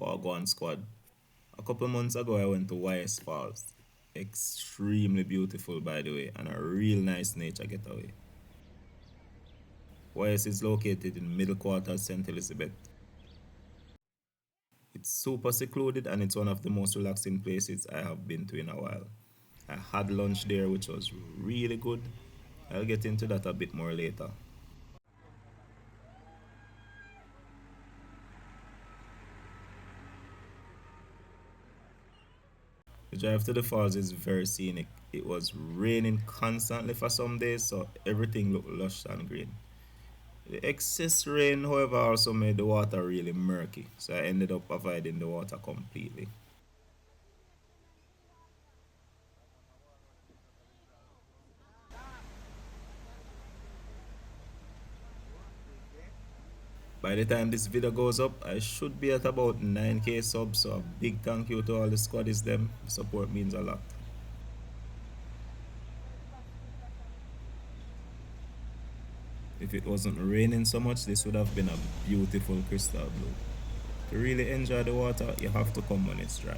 Wagwan squad. A couple months ago I went to YS Falls. Extremely beautiful by the way, and a real nice nature getaway. YS is located in Middle Quarters, St. Elizabeth. It's super secluded and it's one of the most relaxing places I have been to in a while. I had lunch there which was really good. I'll get into that a bit more later. The drive to the falls is very scenic. It was raining constantly for some days, so everything looked lush and green. The excess rain, however, also made the water really murky, so I ended up avoiding the water completely. By the time this video goes up, I should be at about 9k subs, so a big thank you to all the squaddies them. The support means a lot. If it wasn't raining so much, this would have been a beautiful crystal blue. To really enjoy the water, you have to come when it's dry.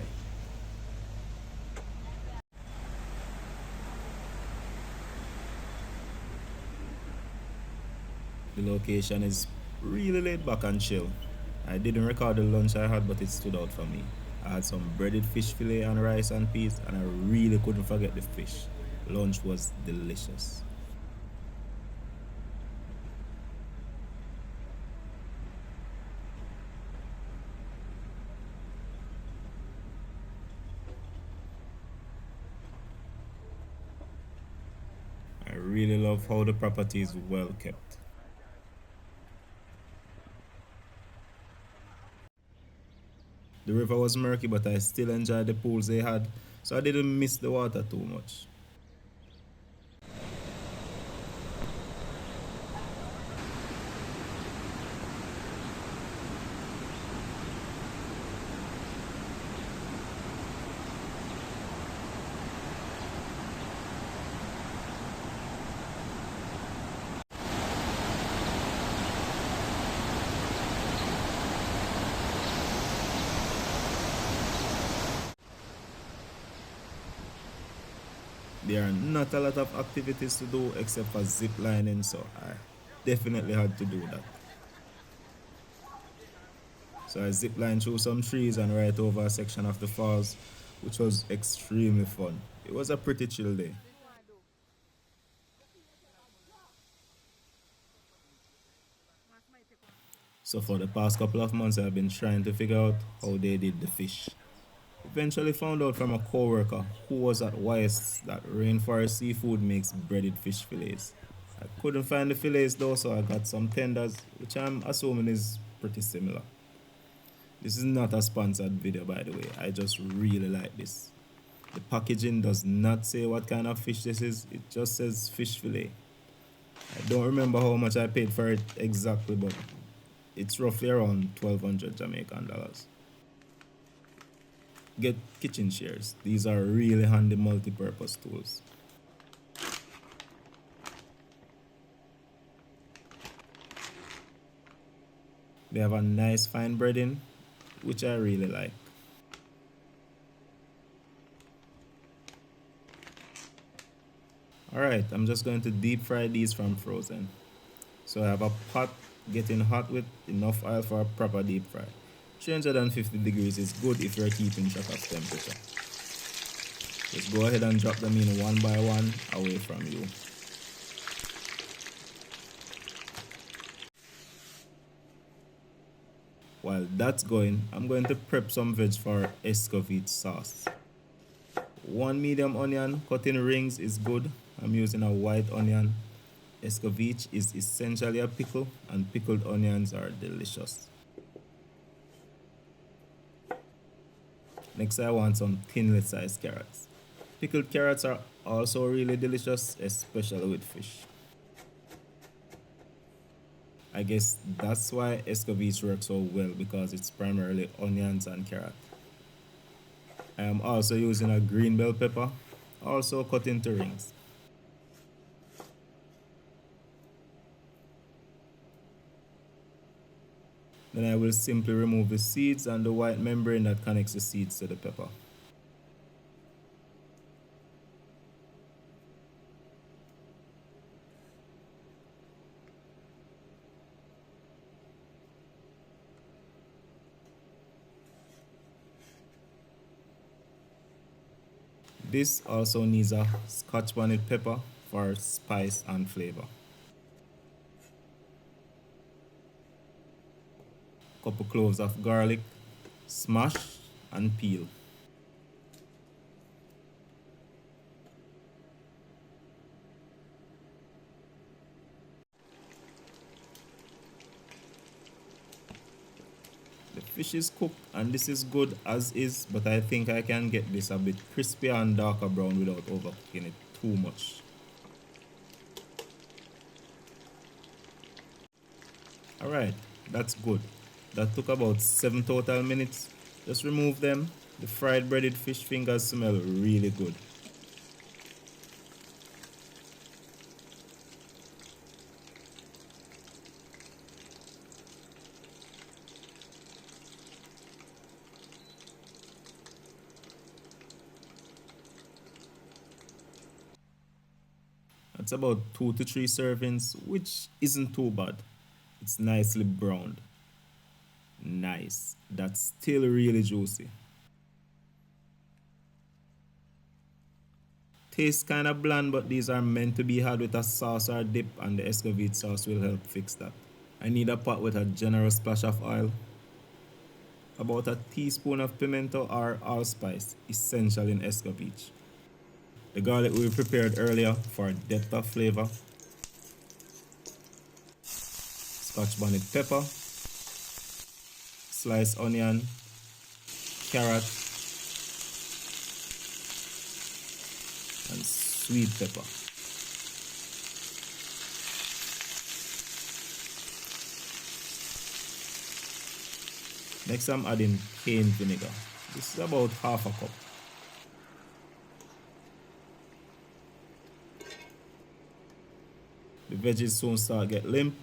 The location is really laid back and chill. I didn't record the lunch I had, but it stood out for me. I had some breaded fish fillet and rice and peas, and I really couldn't forget the fish. Lunch was delicious. I really love how the property is well kept. The river was murky, but I still enjoyed the pools they had, so I didn't miss the water too much. There are not a lot of activities to do except for zip lining, so I definitely had to do that. So I zip lined through some trees and right over a section of the falls, which was extremely fun. It was a pretty chill day. So for the past couple of months I've been trying to figure out how they did the fish. Eventually found out from a co-worker who was at YS that Rainforest Seafood makes breaded fish fillets. I couldn't find the fillets though, so I got some tenders, which I'm assuming is pretty similar. This is not a sponsored video by the way, I just really like this. The packaging does not say what kind of fish this is, it just says fish fillet. I don't remember how much I paid for it exactly, but it's roughly around 1200 Jamaican dollars. Get kitchen shears. These are really handy multi-purpose tools. They have a nice fine breading, which I really like. Alright, I'm just going to deep fry these from frozen. So I have a pot getting hot with enough oil for a proper deep fry. 350 degrees is good if you're keeping track of temperature. Just go ahead and drop them in one by one away from you. While that's going, I'm going to prep some veg for Escovitch sauce. One medium onion cut in rings is good. I'm using a white onion. Escovitch is essentially a pickle and pickled onions are delicious. Next I want some thinly sized carrots. Pickled carrots are also really delicious, especially with fish. I guess that's why Escovitch works so well because it's primarily onions and carrot. I am also using a green bell pepper, also cut into rings. Then I will simply remove the seeds and the white membrane that connects the seeds to the pepper. This also needs a scotch bonnet pepper for spice and flavor. Couple cloves of garlic, smash and peel. The fish is cooked and this is good as is, but I think I can get this a bit crispy and darker brown without overcooking it too much. Alright, that's good. That took about 7 total minutes. Just remove them. The fried breaded fish fingers smell really good. That's about 2 to 3 servings, which isn't too bad. It's nicely browned. Nice. That's still really juicy. Tastes kind of bland, but these are meant to be had with a sauce or dip, and the Escovitch sauce will help fix that. I need a pot with a generous splash of oil. About a teaspoon of pimento or allspice, essential in Escovitch. The garlic we prepared earlier for depth of flavor. Scotch bonnet pepper. Sliced onion. Carrot. And sweet pepper. Next I'm adding cane vinegar. This is about half a cup. The veggies soon start get limp.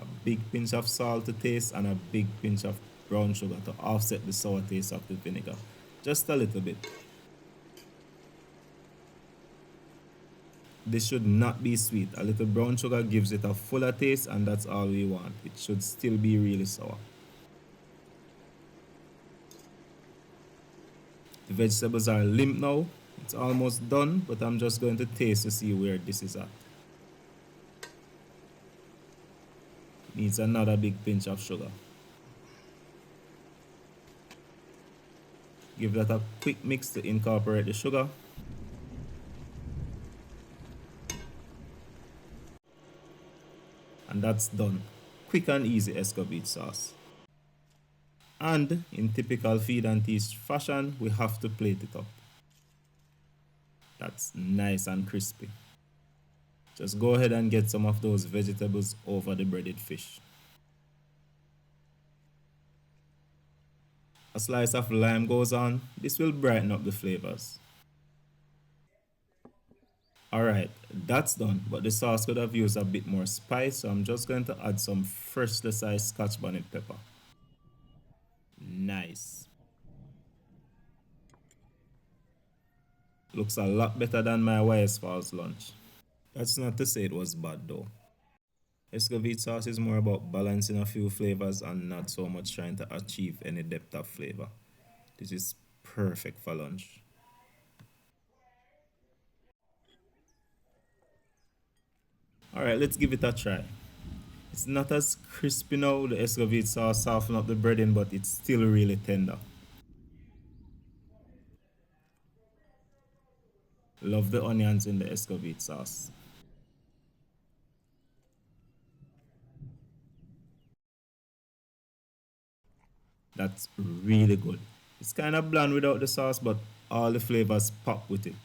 A big pinch of salt to taste and a big pinch of brown sugar to offset the sour taste of the vinegar. Just a little bit. This should not be sweet. A little brown sugar gives it a fuller taste and that's all we want. It should still be really sour. The vegetables are limp now. It's almost done, but I'm just going to taste to see where this is at. Needs another big pinch of sugar. Give that a quick mix to incorporate the sugar. And that's done. Quick and easy Escovitch sauce. And in typical feed and tease fashion, we have to plate it up. That's nice and crispy. Just go ahead and get some of those vegetables over the breaded fish. A slice of lime goes on. This will brighten up the flavors. Alright, that's done, but the sauce could have used a bit more spice, so I'm just going to add some freshly sliced scotch bonnet pepper. Nice. Looks a lot better than my YS Falls lunch. That's not to say it was bad though. Escovitch sauce is more about balancing a few flavors and not so much trying to achieve any depth of flavor. This is perfect for lunch. Alright, let's give it a try. It's not as crispy now, the Escovitch sauce softened up the breading, but it's still really tender. Love the onions in the Escovitch sauce. That's really good. It's kind of bland without the sauce, but all the flavors pop with it.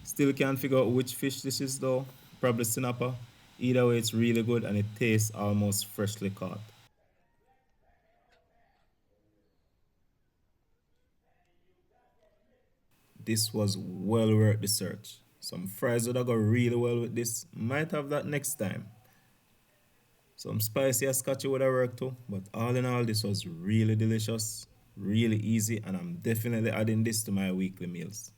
Still can't figure out which fish this is though. Probably snapper. Either way, it's really good and it tastes almost freshly caught. This was well worth the search. Some fries would have go really well with this. Might have that next time. Some spicy scotchy would have worked too, but all in all, this was really delicious, really easy, and I'm definitely adding this to my weekly meals.